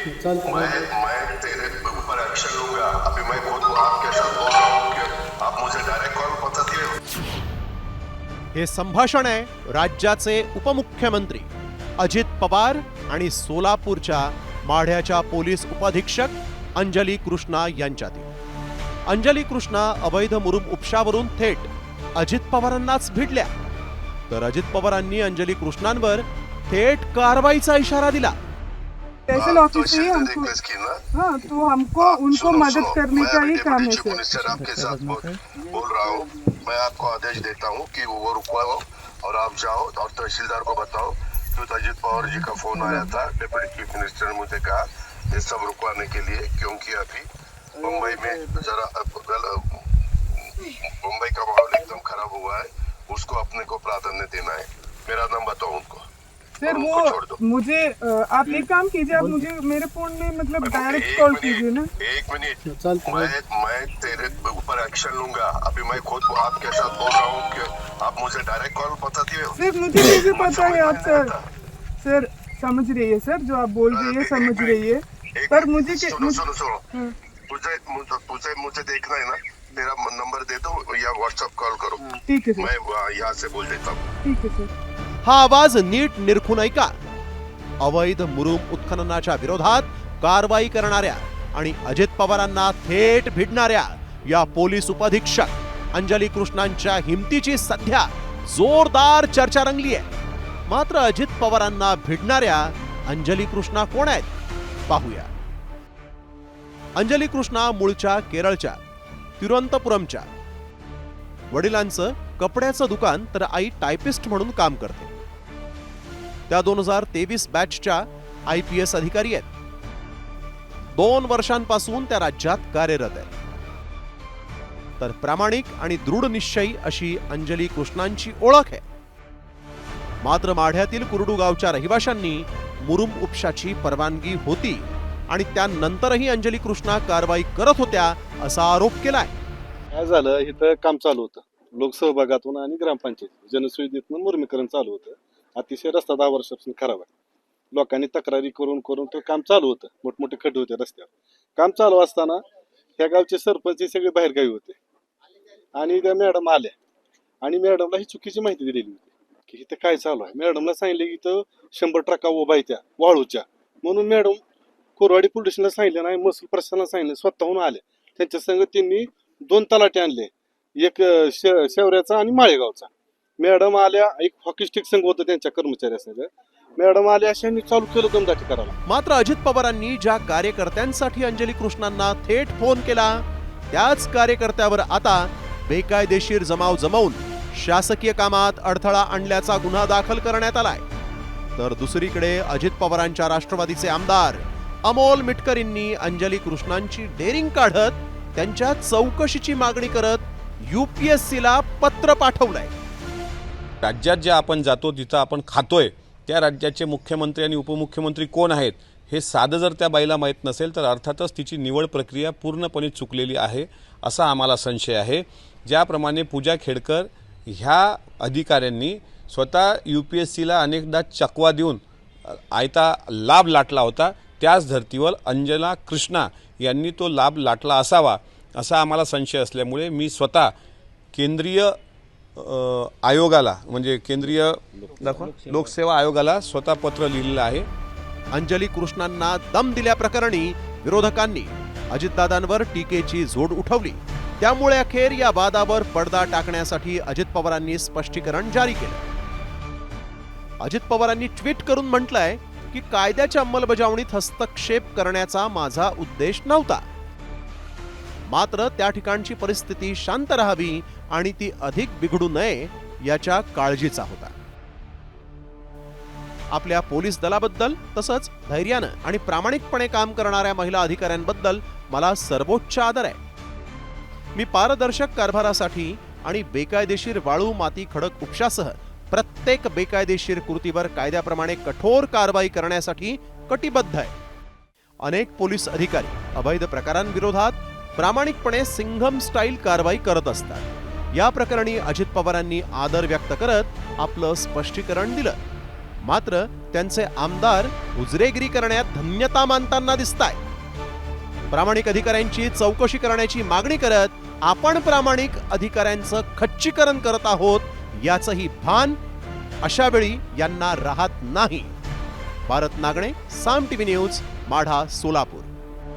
मैं तेरे ऊपर एक्शन लूंगा। अभी मैं खुद आपके साथ बोल रहा हूँ कि आप मुझे डायरेक्ट कॉल पता दिए। हे संभाषण आहे राज्याचे उपमुख्यमंत्री अजित पवार आणि सोलापूरच्या माढ्याच्या पोलीस उपअधीक्षक अंजली कृष्णा यांच्यातील। अंजली कृष्णा अवैध मुरुम उपशावरून थेट अजित पवारांनाच भिडल्या, तर अजित पवारांनी अंजली कृष्णांवर थेट कारवाईचा इशारा दिला। स्पेशल ऑफिस ही हमको, हाँ तो हमको उनको मदद करने का ही काम है सर। आपके साथ बोल रहा हूँ, मैं आपको आदेश देता हूँ कि वो रुकवाओ और आप जाओ और तहसीलदार को बताओ कि अजित पवार जी का फोन आया था, डिप्टी चीफ मिनिस्टर ने मुझे कहा ये सब रुकवाने के लिए, क्योंकि अभी मुंबई में जरा मुंबई का माहौल एकदम खराब हुआ है, उसको अपने को प्राधान्य देना है। मेरा नाम बताओ उनको सर। वो मुझे आप एक काम कीजिए, आप मुझे मेरे फोन में मतलब डायरेक्ट कॉल कीजिए ना। एक मिनट, मैं तेरे ऊपर एक्शन लूंगा। अभी मैं खुद आपके साथ बोल रहा हूँ कि आप मुझे डायरेक्ट कॉल पता दिए। सर मुझे कैसे पता है आप सर समझ रही है सर, जो आप बोल रही है समझ रही है, पर मुझे सुनो मुझे देखना है ना, मेरा नंबर दे दो या व्हाट्सएप कॉल करो। ठीक है सर, मैं यहाँ से बोल देता हूँ। ठीक है सर। हा आवाज नीट निरखून ऐका। अवैध मुरुम उत्खननाच्या विरोधात कारवाई करणाऱ्या आणि अजित पवारांना थेट भिडणाऱ्या या पोलीस उपअधीक्षक अंजली कृष्णांच्या हिमतीची सध्या जोरदार चर्चा रंगली आहे। मात्र अजित पवारांना भिडणाऱ्या अंजली कृष्णा कोण आहेत पाहूया। अंजली कृष्णा मूळच्या केरळच्या तिरुवनंतपुरमच्या। वडिलांचं कपड्याचं दुकान तर आई टायपिस्ट म्हणून काम करते। त्या 2023 बॅचच्या IPS अधिकारी आहेत। 2 वर्षांपासून त्या राज्यात कार्यरत आहेत। तर प्रामाणिक आणि दृढ निश्चयी अशी अंजली कृष्णांची ओळख आहे। मात्र माढ्यातील कुरडू गावच्या रहिवाशांनी मुरुम उपशाची परवानगी होती आणि त्यानंतरही अंजली कृष्णा कारवाई करत होत्या असा आरोप केलाय। काय झालं, इथं काम चालू होतं लोकसहभागातून आणि ग्रामपंचायत जनसुविधेतून मुर्मीकरण चालू होतं। अतिशय रस्ता 10 वर्षापासून खराब आहे। लोकांनी तक्रारी करून तो काम चालू होतं, मोठमोठे खड्डे होते रस्त्यावर। काम चालू असताना ह्या गावचे सरपंच सगळे बाहेरगावी होते आणि त्या मॅडम आल्या आणि मॅडमला ही चुकीची माहिती दिलेली होती की इथं काय चालू आहे। मॅडमला सांगितलं की इथं 100 ट्रका उभा आहे त्या वाळूच्या, म्हणून मॅडम कोरवाडी पोलीस स्टेशनला सांगितलं नाही, महसूल प्रशासनाला सांगितलं, स्वतःहून आले। त्यांच्या संग त्यांनी 2 तलाटे आणले, एक शेवऱ्याचा आणि माळेगावचा। मॅडम आल्या, एक हॉकी स्टिक संघ होतं त्यांच्या कर्मचाऱ्यासंग। मॅडम आल्या अशांनी चालू केलं दमदाटी करायला। मात्र अजित पवारांनी ज्या कार्यकर्त्यांसाठी अंजली कृष्णांना थेट फोन केला, त्याच कार्यकर्त्यावर आता बेकायदेशीर जमाव जमवून शासकीय कामात अडथळा आणल्याचा गुन्हा दाखल करण्यात आलाय। तर दुसरीकडे अजित पवारांच्या राष्ट्रवादीचे आमदार अमोल मिटकरींनी अंजली कृष्णांची डेरिंग काढत त्यांच्या चौकशीची मागणी करत UPSCला पत्र पाठवलंय। राज्यात जे आपण जातो तिथं आपण खातोय त्या राज्याचे मुख्यमंत्री आणि उपमुख्यमंत्री कोण आहेत हे साधं जर त्या बाईला माहीत नसेल तर अर्थातच तिची निवड प्रक्रिया पूर्णपणे चुकलेली आहे असा आम्हाला संशय आहे। ज्याप्रमाणे पूजा खेडकर ह्या अधिकाऱ्यांनी स्वतः UPSCला अनेकदा चकवा देऊन आयता लाभ लाटला होता, त्याच धर्तीवर अंजला कृष्णा यांनी तो लाभ लाटला असावा असा आम्हाला संशय असल्यामुळे मी स्वतः केंद्रीय आयोगाला म्हणजे केंद्रीय लोकसेवा आयोगाला स्वतः पत्र लिहिलेलं आहे। अंजली कृष्णांना दम दिल्याप्रकरणी विरोधकांनी अजितदादांवर टीकेची झोड उठवली। त्यामुळे अखेर या वादावर पडदा टाकण्यासाठी अजित पवारांनी स्पष्टीकरण जारी केलं। अजित पवारांनी ट्विट करून म्हटलंय की कायद्याच्या अंमलबजावणीत हस्तक्षेप करण्याचा माझा उद्देश नव्हता, मात्र त्या ठिकाणची परिस्थिती शांत राहावी आणि ती अधिक बिघडू नये याच्या काळजीचा होता। आपल्या पोलीस दलाबद्दल तसंच धैर्यानं आणि प्रामाणिकपणे काम करणाऱ्या महिला अधिकाऱ्यांबद्दल मला सर्वोच्च आदर आहे। मी पारदर्शक कारभारासाठी आणि बेकायदेशीर वाळू माती खडक उपशासह प्रत्येक बेकायदेशीर कृतीवर कायद्याप्रमाणे कठोर कारवाई करण्यासाठी कटिबद्ध आहे। अनेक पोलीस अधिकारी अवैध प्रकारांविरोधात प्रामाणिकपणे सिंघम स्टाईल कारवाई करत असतात। या प्रकरणी अजित पवारांनी आदर व्यक्त करत आपलं स्पष्टीकरण दिलं। मात्र त्यांचे आमदार उजरेगिरी करण्यात धन्यता मानताना दिसताय. प्रामाणिक अधिकाऱ्यांची चौकशी करण्याची मागणी करत आपण प्रामाणिक अधिकाऱ्यांचं खच्चीकरण करत आहोत याचंही भान अशा वेळी यांना राहत नाही. भारत नागणे, साम टीव्ही न्यूज, माढा, सोलापूर.